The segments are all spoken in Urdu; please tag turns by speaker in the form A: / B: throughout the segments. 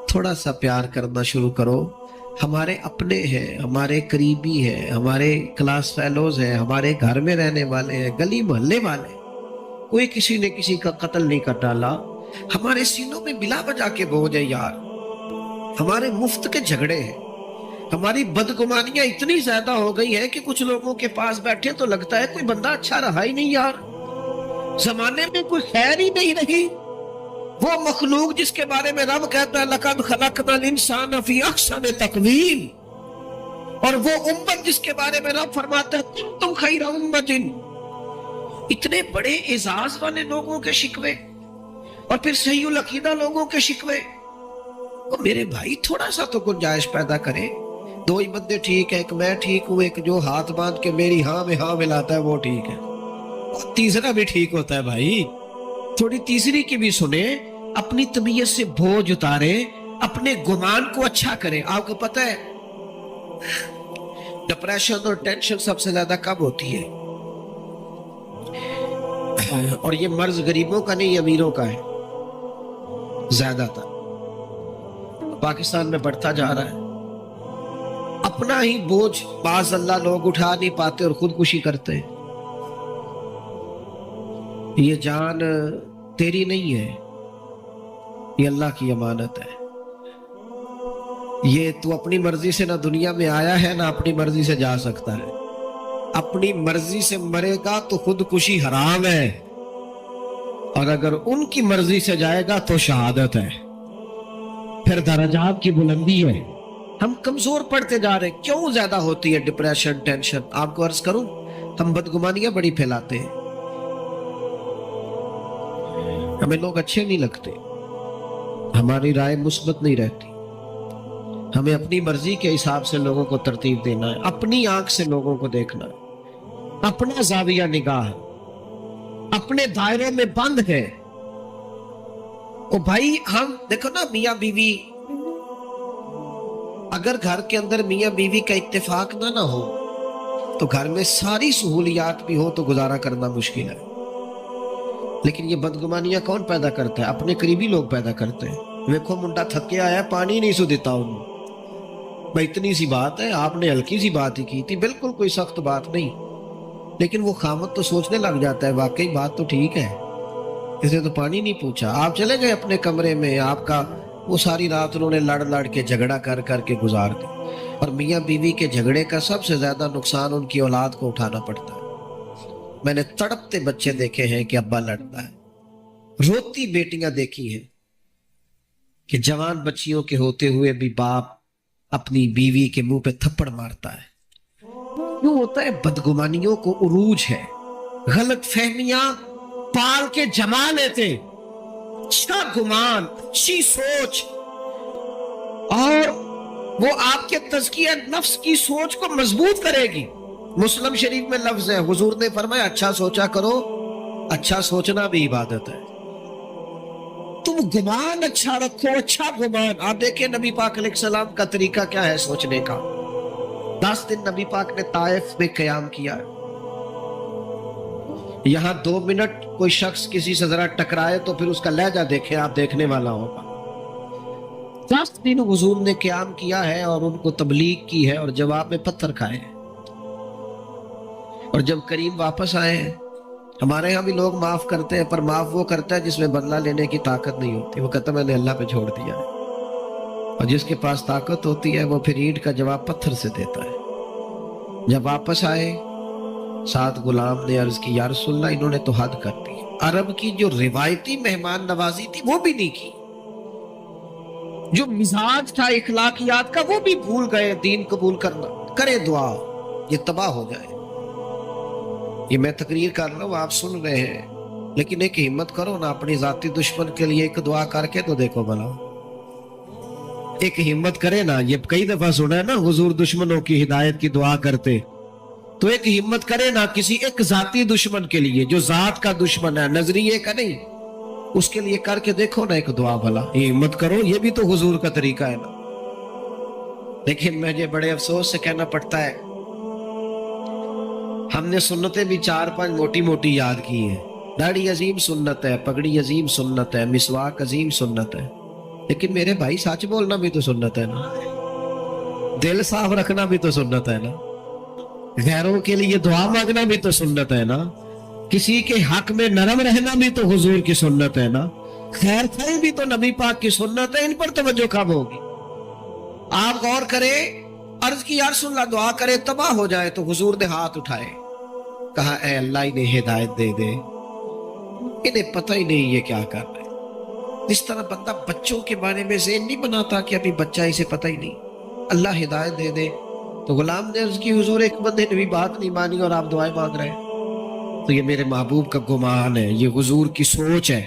A: تھوڑا سا پیار کرنا شروع کرو. ہمارے اپنے ہیں, ہمارے قریبی ہیں, ہمارے کلاس فیلوز ہیں, ہمارے گھر میں رہنے والے ہیں, گلی محلے والے. کوئی کسی نے کسی کا قتل نہیں کر ڈالا. ہمارے سینوں میں بلا بجا کے بوجھ ہے یار. ہمارے مفت کے جھگڑے ہیں. ہماری بدگمانیاں اتنی زیادہ ہو گئی ہیں کہ کچھ لوگوں کے پاس بیٹھے تو لگتا ہے کوئی بندہ اچھا رہا ہی نہیں یار. زمانے میں کوئی خیر ہی نہیں رہی. وہ مخلوق جس کے بارے میں رب کہتا ہے لَقَدْ خَلَقْنَا الْإِنسَانَ فِي أَحْسَنِ تَقْوِيمٍ, اور وہ امت جس کے بارے میں رب فرماتا ہے كُنتُمْ خَيْرَ أُمَّةٍ. اتنے بڑے اعزاز والے لوگوں کے شکوے اور پھر صحیح العقیدہ لوگوں کے شکوے. تو میرے بھائی تھوڑا سا تو گنجائش پیدا کرے. دو ہی بندے ٹھیک ہے, ایک میں ٹھیک ہوں, ایک جو ہاتھ باندھ کے میری ہاں میں ہاں ملاتا ہے وہ ٹھیک ہے, تیسرا بھی ٹھیک ہوتا ہے بھائی. تھوڑی تیسری کی بھی سنے, اپنی طبیعت سے بوجھ اتارے, اپنے گمان کو اچھا کرے. آپ کو پتہ ہے ڈپریشن اور ٹینشن سب سے زیادہ کب ہوتی ہے, اور یہ مرض غریبوں کا نہیں امیروں کا ہے زیادہ تر. پاکستان میں بڑھتا جا رہا ہے. اپنا ہی بوجھ باز اللہ لوگ اٹھا نہیں پاتے اور خودکشی کرتے ہیں. یہ جان تیری نہیں ہے, یہ اللہ کی امانت ہے. یہ تو اپنی مرضی سے نہ دنیا میں آیا ہے نہ اپنی مرضی سے جا سکتا ہے. اپنی مرضی سے مرے گا تو خودکشی حرام ہے, اور اگر ان کی مرضی سے جائے گا تو شہادت ہے, پھر درجات کی بلندی ہے. ہم کمزور پڑتے جا رہے. کیوں زیادہ ہوتی ہے ڈپریشن ٹینشن؟ آپ کو عرض کروں, ہم بدگمانیاں بڑی پھیلاتے ہیں. ہمیں لوگ اچھے نہیں لگتے, ہماری رائے مثبت نہیں رہتی. ہمیں اپنی مرضی کے حساب سے لوگوں کو ترتیب دینا ہے, اپنی آنکھ سے لوگوں کو دیکھنا ہے, اپنا زاویہ نگاہ ہے, اپنے دائروں میں بند ہے. او بھائی ہم دیکھو نا, میاں بیوی, اگر گھر کے اندر میاں بیوی کا اتفاق نہ ہو تو گھر میں ساری سہولیات بھی ہو تو گزارا کرنا مشکل ہے. لیکن یہ بدگمانیاں کون پیدا کرتا ہے؟ اپنے قریبی لوگ پیدا کرتے ہیں. ویکھو منڈا تھکے آیا, پانی نہیں سو دیتا انہوں. بھائی اتنی سی بات ہے, آپ نے ہلکی سی بات ہی کی تھی, بالکل کوئی سخت بات نہیں. لیکن وہ خامد تو سوچنے لگ جاتا ہے واقعی بات تو ٹھیک ہے, اس نے تو پانی نہیں پوچھا. آپ چلے گئے اپنے کمرے میں, آپ کا وہ ساری رات انہوں نے لڑ کے جھگڑا کر کے گزار دی. اور میاں بیوی کے جھگڑے کا سب سے زیادہ نقصان ان کی اولاد کو اٹھانا پڑتا ہے. میں نے تڑپتے بچے دیکھے ہیں کہ ابا لڑتا ہے, روتی بیٹیاں دیکھی ہیں کہ جوان بچیوں کے ہوتے ہوئے بھی باپ اپنی بیوی کے منہ پہ تھپڑ مارتا ہے. کیوں ہوتا ہے؟ بدگمانیوں کو عروج ہے, غلط فہمیاں پال کے جما لیتے. اچھا گمان, اچھی سوچ, اور وہ آپ کے تزکیہ نفس کی سوچ کو مضبوط کرے گی. مسلم شریف میں لفظ ہے, حضور نے فرمایا اچھا سوچا کرو, اچھا سوچنا بھی عبادت ہے. تم گمان اچھا رکھو, اچھا گمان. آپ دیکھیں نبی پاک علیہ السلام کا طریقہ کیا ہے سوچنے کا. 10 دن نبی پاک نے طائف میں قیام کیا. یہاں 2 منٹ کوئی شخص کسی سے ذرا ٹکرائے تو پھر اس کا لہجہ دیکھیں, آپ دیکھنے والا ہوگا. 10 دن حضور نے قیام کیا ہے اور ان کو تبلیغ کی ہے, اور جواب میں پتھر کھائے ہیں. اور جب کریم واپس آئے ہیں, ہمارے ہاں بھی لوگ معاف کرتے ہیں, پر معاف وہ کرتا ہے جس میں بدلہ لینے کی طاقت نہیں ہوتی. وہ کہتا ہے میں نے اللہ پہ چھوڑ دیا ہے. اور جس کے پاس طاقت ہوتی ہے وہ پھر اینٹ کا جواب پتھر سے دیتا ہے. جب واپس آئے, 7 غلام نے عرض کی یا رسول اللہ انہوں نے تو حد کر دی. عرب کی جو روایتی مہمان نوازی تھی وہ بھی نہیں کی, جو مزاج تھا اخلاقیات کا وہ بھی بھول گئے. دین قبول کرنا, کرے دعا یہ تباہ ہو جائے. یہ میں تقریر کر رہا ہوں, آپ سن رہے ہیں, لیکن ایک ہمت کرو نا, اپنی ذاتی دشمن کے لیے ایک دعا کر کے تو دیکھو بھلا. ایک ہمت کرے نا, یہ کئی دفعہ سنا ہے نا حضور دشمنوں کی ہدایت کی دعا کرتے, تو ایک ہمت کرے نا کسی ایک ذاتی دشمن کے لیے جو ذات کا دشمن ہے, نظریے کا نہیں, اس کے لیے کر کے دیکھو نا ایک دعا بھلا. یہ ہمت کرو, یہ بھی تو حضور کا طریقہ ہے نا. لیکن مجھے بڑے افسوس سے کہنا پڑتا ہے ہم نے سنتیں بھی 4-5 موٹی موٹی یاد کی ہیں. داڑھی عظیم سنت ہے, پگڑی عظیم سنت ہے, مسواک عظیم سنت ہے, لیکن میرے بھائی سچ بولنا بھی تو سنت ہے نا، دل صاف رکھنا بھی تو سنت ہے نا، غیروں کے لیے دعا مانگنا بھی تو سنت ہے نا، کسی کے حق میں نرم رہنا بھی تو حضور کی سنت ہے نا، خیر خیر بھی تو نبی پاک کی سنت ہے. ان پر توجہ کب ہوگی؟ آپ غور کریں. عرض کی یا رسول اللہ دعا کرے تباہ ہو جائے تو حضور نے ہاتھ اٹھائے، کہا اے اللہ انہیں ہدایت دے دے، انہیں پتہ ہی نہیں یہ کیا کر رہے. جس طرح بندہ بچوں کے بارے میں ذہن نہیں بناتا کہ ابھی بچہ اسے پتہ ہی نہیں، اللہ ہدایت دے دے. تو غلام نے عرض کی حضور ایک بندے نے بھی بات نہیں مانی اور آپ دعائیں مانگ رہے ہیں. تو یہ میرے محبوب کا گمان ہے، یہ حضور کی سوچ ہے،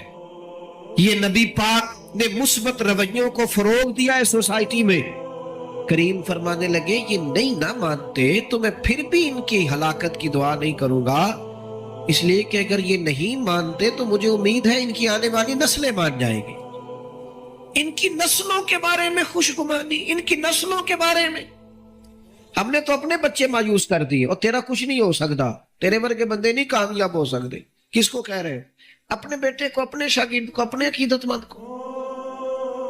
A: یہ نبی پاک نے مثبت رویوں کو فروغ دیا ہے سوسائٹی میں. کریم فرمانے لگے یہ نہیں نہ مانتے تو میں پھر بھی ان کی ہلاکت کی دعا نہیں کروں گا، اس لیے کہ اگر یہ نہیں مانتے تو مجھے امید ہے ان کی آنے والی نسلیں مان جائیں گی. ان کی نسلوں کے بارے میں خوشگمانی، ان کی نسلوں کے بارے میں. ہم نے تو اپنے بچے مایوس کر دیے، اور تیرا کچھ نہیں ہو سکتا، تیرے ورگے بندے نہیں کامیاب ہو سکتے. کس کو کہہ رہے ہیں؟ اپنے بیٹے کو، اپنے شاگرد کو، اپنے عقیدت مند کو،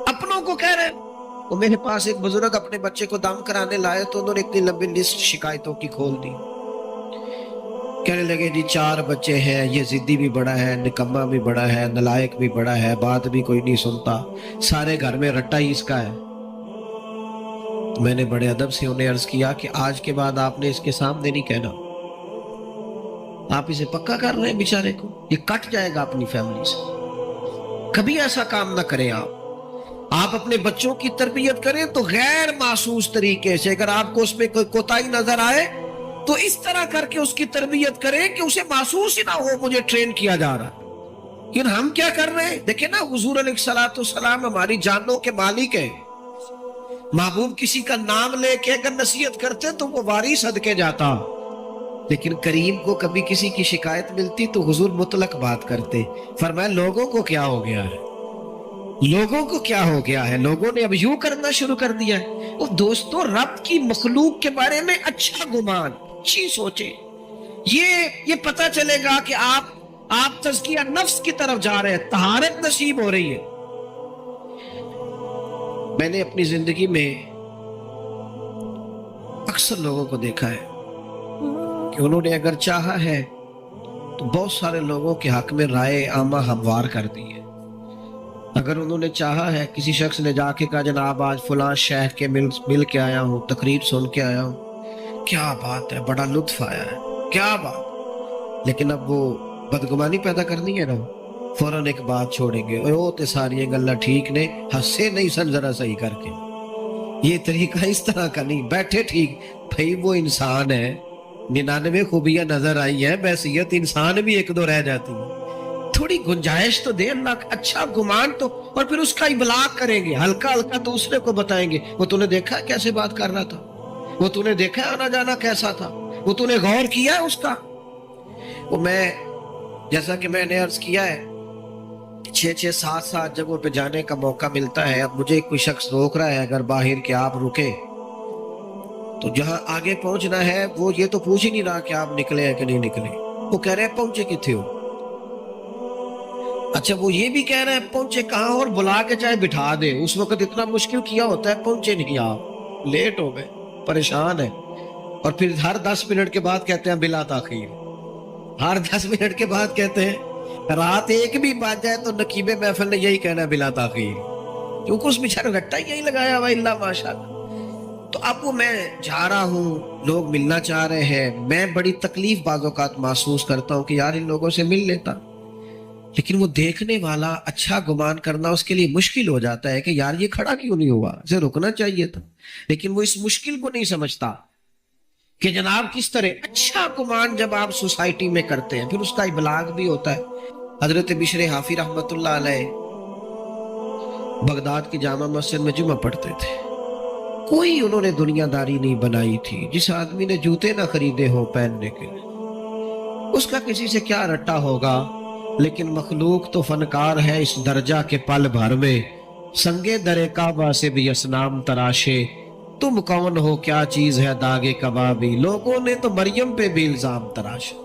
A: اپنوں کو کہہ رہے ہیں. وہ میرے پاس ایک بزرگ اپنے بچے کو دم کرانے لائے تو انہوں نے اتنی لمبی لسٹ شکایتوں کی کھول دی. کہنے لگے جی 4 بچے ہیں، یہ ضدی بھی بڑا ہے، نکمہ بھی بڑا ہے، نلائق بھی بڑا ہے، بات بھی کوئی نہیں سنتا، سارے گھر میں رٹا ہی اس کا ہے. میں نے بڑے ادب سے انہیں عرض کیا کہ آج کے بعد آپ نے اس کے سامنے نہیں کہنا، آپ اسے پکا کر رہے ہیں بیچارے کو، یہ کٹ جائے گا اپنی فیملی سے. کبھی ایسا کام نہ کریں. آپ اپنے بچوں کی تربیت کریں تو غیر محسوس طریقے سے، اگر آپ کو اس میں کوئی کوتاہی نظر آئے تو اس طرح کر کے اس کی تربیت کریں کہ اسے محسوس ہی نہ ہو مجھے ٹرین کیا جا رہا. لیکن ہم کیا کر رہے ہیں؟ دیکھیں نا، حضور علیہ الصلوۃ والسلام ہماری جانوں کے مالک ہیں. محبوب کسی کا نام لے کے اگر نصیحت کرتے تو وہ واری صدقے جاتا، لیکن کریم کو کبھی کسی کی شکایت ملتی تو حضور مطلق بات کرتے. فرمایا لوگوں کو کیا ہو گیا ہے، لوگوں کو کیا ہو گیا ہے، لوگوں نے اب یوں کرنا شروع کر دیا ہے. وہ دوستو، رب کی مخلوق کے بارے میں اچھا گمان، اچھی سوچیں. یہ پتہ چلے گا کہ آپ تزکیہ نفس کی طرف جا رہے ہیں، طہارت نصیب ہو رہی ہے. میں نے اپنی زندگی میں اکثر لوگوں کو دیکھا ہے کہ انہوں نے اگر چاہا ہے تو بہت سارے لوگوں کے حق میں رائے عامہ ہموار کر دی ہے. اگر انہوں نے چاہا ہے، کسی شخص نے جا کے کہا جناب آج فلاں شیخ کے مل کے آیا ہوں، تقریر سن کے آیا ہوں، کیا بات ہے، بڑا لطف آیا ہے، کیا بات. لیکن اب وہ بدگمانی پیدا کرنی ہے نا، فوراً ایک بات چھوڑیں گے، او تے ساری گلا ٹھیک نے، ہنسے نہیں سن ذرا صحیح کر کے. یہ طریقہ اس طرح کا نہیں. بیٹھے ٹھیک، بھائی وہ انسان ہے، 99 خوبیاں نظر آئی ہیں، بحیثیت انسان بھی 1-2 رہ جاتی ہیں. تھوڑی گنجائش تو دے اللہ، اچھا گمان تو. اور پھر اس کا ابلاغ کریں گے، ہلکا ہلکا دوسرے کو بتائیں گے. وہ تو نے دیکھا کیسے بات کر رہا تھا، وہ تو نے دیکھا آنا جانا کیسا تھا، وہ تو نے غور کیا ہے اس کا. وہ میں جیسا کہ میں نے عرض کیا ہے 6-7 جگہوں پہ جانے کا موقع ملتا ہے. اب مجھے کوئی شخص روک رہا ہے اگر باہر کہ آپ رکے، تو جہاں آگے پہنچنا ہے وہ یہ تو پوچھ ہی نہیں رہا کہ آپ نکلے ہیں کہ نہیں نکلے، وہ کہہ رہے ہیں پہنچے کتنے ہو. اچھا وہ یہ بھی کہہ رہے ہیں پہنچے کہاں، اور بلا کے چاہے بٹھا دے. اس وقت اتنا مشکل کیا ہوتا ہے، پہنچے نہیں آپ، لیٹ ہو گئے، پریشان ہے. اور پھر ہر 10 منٹ کے بعد کہتے ہیں بلا تاخیر، ہر 10 منٹ کے بعد کہتے ہیں. رات 1 بھی بج جائے تو نقیب محفل نے یہی کہنا ہے بلا تاخیر، کیونکہ اس بیچارے رٹا یہی لگایا ہوا اللہ ماشاءاللہ. تو اب وہ میں جا رہا ہوں، لوگ ملنا چاہ رہے ہیں، میں بڑی تکلیف بعض اوقات محسوس کرتا ہوں کہ یار ان لوگوں سے مل لیتا. لیکن وہ دیکھنے والا اچھا گمان کرنا اس کے لیے مشکل ہو جاتا ہے کہ یار یہ کھڑا کیوں نہیں ہوا، اسے رکنا چاہیے تھا. لیکن وہ اس مشکل کو نہیں سمجھتا کہ جناب کس طرح اچھا گمان جب آپ سوسائٹی میں کرتے ہیں پھر اس کا ابلاغ بھی ہوتا ہے. حضرت بشر حافی رحمت اللہ علیہ بغداد کی جامع مسجد میں جمعہ پڑھتے تھے. کوئی انہوں نے دنیا داری نہیں بنائی تھی. جس آدمی نے جوتے نہ خریدے ہوں پہننے کے، اس کا کسی سے کیا رٹا ہوگا. لیکن مخلوق تو فنکار ہے اس درجہ کے پل بھر میں، سنگے در کعبہ سے بھی اسنام تراشے. تم کون ہو، کیا چیز ہے داغے کبابی. لوگوں نے تو مریم پہ بھی الزام تراشا.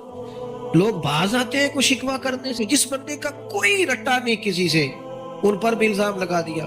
A: لوگ باز آتے ہیں کوئی شکوہ کرنے سے، جس بندے کا کوئی رٹا نہیں کسی سے، ان پر بھی الزام لگا دیا.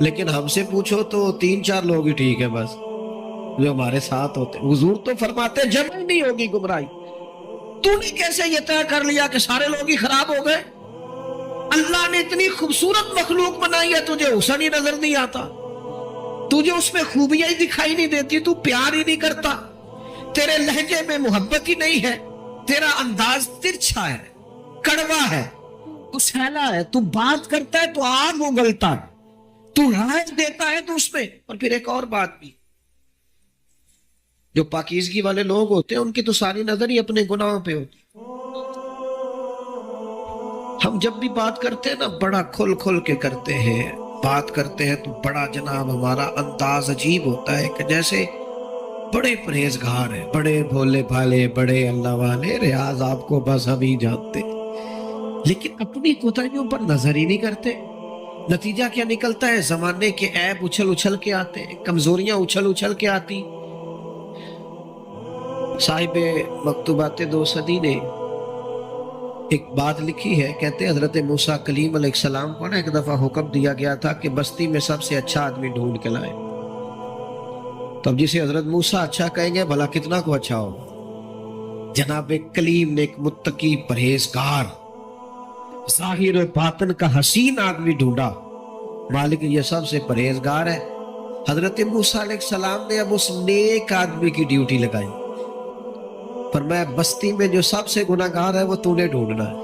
A: لیکن ہم سے پوچھو تو 3-4 لوگ ہی ٹھیک ہے بس جو ہمارے ساتھ ہوتے. حضور تو فرماتے جمع ہی نہیں ہوگی گمراہی. تو نے کیسے یہ طے کر لیا کہ سارے لوگ ہی خراب ہو گئے؟ اللہ نے اتنی خوبصورت مخلوق بنائی ہے, تجھے حسن ہی نظر نہیں آتا, تجھے اس میں خوبیاں ہی دکھائی نہیں دیتی, تو پیار ہی نہیں کرتا, تیرے لہجے میں محبت ہی نہیں ہے, تیرا انداز ترچھا ہے, کڑوا ہے, تو سہلا ہے, تو بات کرتا ہے تو آگ اگلتا ہے, تو رائے دیتا ہے تو اس میں. اور پھر ایک اور بات بھی, جو پاکیزگی والے لوگ ہوتے ہیں ان کی تو ساری نظر ہی اپنے گناہوں پہ ہوتی. ہم جب بھی بات کرتے ہیں نا بڑا کھل کھل کے کرتے ہیں, بات کرتے ہیں تو بڑا جناب ہمارا انداز عجیب ہوتا ہے کہ جیسے بڑے پرہیزگار ہیں, بڑے بھولے بھالے, بڑے اللہ والے, ریاض آپ کو بس ہم ہی جانتے, لیکن اپنی کوتاہیوں پر نظر ہی نہیں کرتے. نتیجہ کیا نکلتا ہے؟ زمانے کے عیب اچھل اچھل کے آتے ہیں, کمزوریاں اچھل اچھل کے آتی. صاحب مکتوبات دو صدی نے ایک بات لکھی ہے, کہتے ہیں حضرت موسیٰ کلیم علیہ السلام کو نا ایک دفعہ حکم دیا گیا تھا کہ بستی میں سب سے اچھا آدمی ڈھونڈ کے لائے. تب جسے حضرت موسیٰ اچھا کہیں گے بھلا کتنا کو اچھا ہو. جناب کلیم نے ایک متقی پرہیزگار ظاہر و باطن کا حسین آدمی ڈھونڈا. مالک یہ سب سے پرہیزگار ہے. حضرت موسیٰ علیہ السلام نے اب اس نیک آدمی کی ڈیوٹی لگائی, فرمایا بستی میں جو سب سے گناہگار ہے وہ تو نے ڈھونڈنا ہے.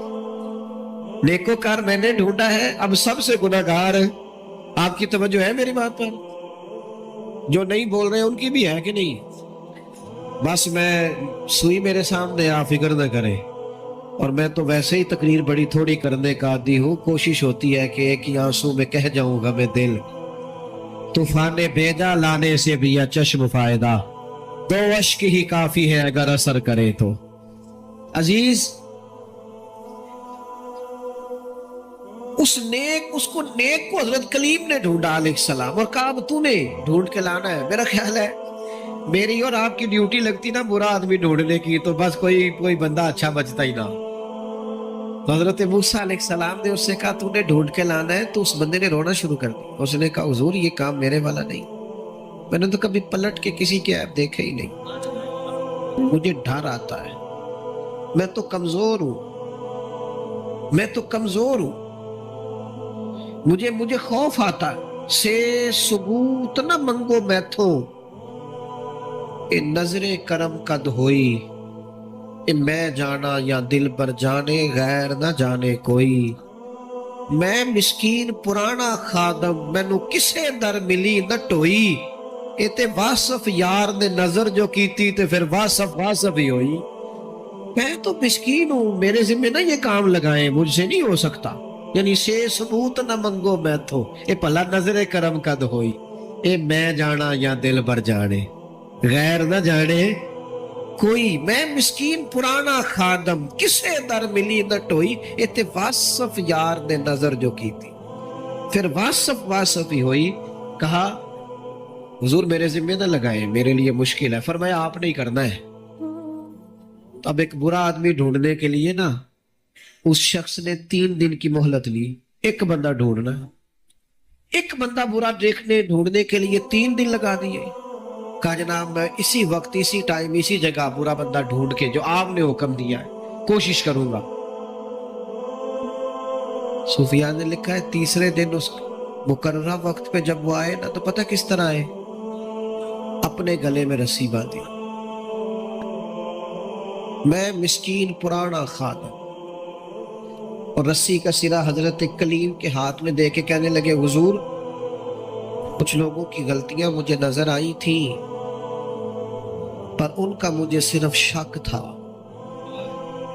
A: نیکوکار میں نے ڈھونڈا ہے, اب سب سے گناہگار ہے. آپ کی توجہ ہے میری بات پر؟ جو نہیں بول رہے ان کی بھی ہے کہ نہیں؟ بس میں سوئی میرے سامنے, آپ فکر نہ کریں. اور میں تو ویسے ہی تقریر بڑی تھوڑی کرنے کا عادی ہوں, کوشش ہوتی ہے کہ ایک ہی آنسو میں کہہ جاؤں گا میں دل, طوفان بھیجا لانے سے بھی یا چشم فائدہ, 2 اشک ہی کافی ہے اگر اثر کرے تو. عزیز اس کو نیک کو حضرت کلیم نے ڈھونڈا علیہ السلام, اور کہا اب تو نے ڈھونڈ کے لانا ہے. میرا خیال ہے میری اور آپ کی ڈیوٹی لگتی نا برا آدمی ڈھونڈنے کی, تو بس کوئی بندہ اچھا بچتا ہی نہ. حضرت موسیٰ علیہ السلام نے اس سے کہا تو نے ڈھونڈ کے لانا ہے, تو اس بندے نے رونا شروع کر دیا. اس نے کہا حضور یہ کام میرے والا نہیں, میں نے تو کبھی پلٹ کے کسی کے عیب دیکھے ہی نہیں, مجھے ڈر آتا ہے, میں تو کمزور ہوں, مجھے خوف آتا ہے. سے ثبوت نہ منگو میتھوں, اے نظر کرم قد ہوئی, اے میں جانا یا دل پر جانے غیر نہ جانے کوئی. میں مسکین پرانا خادم, مینوں کسے در ملی نہ ٹوئی, اے تے واصف یار نے نظر جو کیتی تے پھر واصف ہی ہوئی. میں تو مسکین ہوں, میرے ذمہ نہ یہ کام لگائیں, مجھ سے نہیں ہو سکتا. یعنی سے ثبوت نہ منگو میں تو, اے پلا نظر کرم قد ہوئی, اے میں جانا یا دل بر جانے غیر نہ جانے کوئی. میں مسکین پرانا خادم, کسے در ملی نہ ٹوئی, اے تے واصف یار نے نظر جو کی تھی پھر واصف ہی ہوئی. کہا حضور میرے ذمہ نہ لگائیں, میرے لیے مشکل ہے. فرمایا آپ نہیں کرنا ہے. اب ایک برا آدمی ڈھونڈنے کے لیے نا اس شخص نے 3 دن کی مہلت لی. ایک بندہ ڈھونڈنا, ایک بندہ برا ڈھونڈنے کے لیے 3 دن لگا دیے. کہا جناب میں اسی وقت, اسی ٹائم, اسی جگہ برا بندہ ڈھونڈ کے جو آپ نے حکم دیا ہے کوشش کروں گا. صوفیاء نے لکھا ہے 3رے دن اس مقررہ وقت پہ جب وہ آئے نا تو پتہ کس طرح آئے, اپنے گلے میں رسی باندھی. میں مسکین پرانا خادم, اور رسی کا سرا حضرت کلیم کے ہاتھ میں دے کے کہنے لگے حضور کچھ لوگوں کی غلطیاں مجھے نظر آئی تھیں, پر ان کا مجھے صرف شک تھا,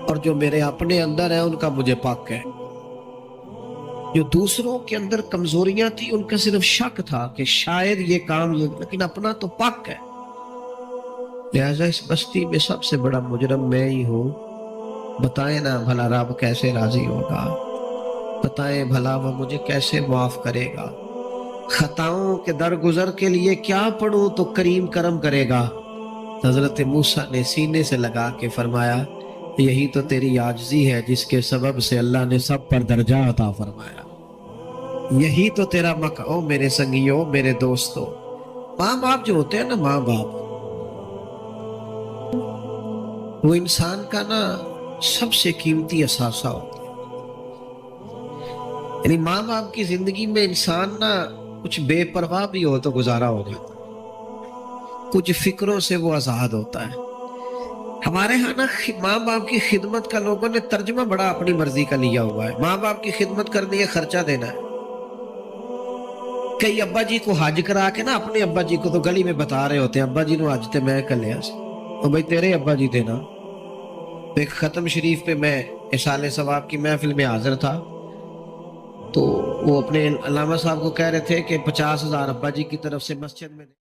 A: اور جو میرے اپنے اندر ہے ان کا مجھے پاک ہے. جو دوسروں کے اندر کمزوریاں تھیں ان کا صرف شک تھا کہ شاید یہ کام, لیکن اپنا تو پاک ہے. لہذا اس بستی میں سب سے بڑا مجرم میں ہی ہوں. بتائیں نا بھلا رب کیسے راضی ہوگا, بتائیں بھلا وہ مجھے کیسے معاف کرے گا. خطاؤں کے درگزر کے لیے کیا پڑھوں تو کریم کرم کرے گا. حضرت موسیٰ نے سینے سے لگا کے فرمایا یہی تو تیری عاجزی ہے جس کے سبب سے اللہ نے سب پر درجہ عطا فرمایا. یہی تو تیرا مقام میرے سنگیوں میرے دوستوں. ماں باپ جو ہوتے ہیں نا، ماں باپ وہ انسان کا نا سب سے قیمتی اثاثہ ہوتا ہے. یعنی ماں باپ کی زندگی میں انسان نا کچھ بے پرواہ بھی ہو تو گزارا ہو جاتا ہے، کچھ فکروں سے وہ آزاد ہوتا ہے. ہمارے ہاں نا ماں باپ کی خدمت کا لوگوں نے ترجمہ بڑا اپنی مرضی کا لیا ہوا ہے. ماں باپ کی خدمت کرنی ہے، خرچہ دینا ہے. کئی ابا جی کو حج کرا کے نا اپنے ابا جی کو تو گلی میں بتا رہے ہوتے ہیں، ابا جی نو حج تے میں کر لیا سی. تو بھائی تیرے ابا جی تھے نا. ایک ختم شریف پہ میں اصال ثواب کی محفل میں حاضر تھا، تو وہ اپنے علامہ صاحب کو کہہ رہے تھے کہ 50,000 ابا جی کی طرف سے مسجد میں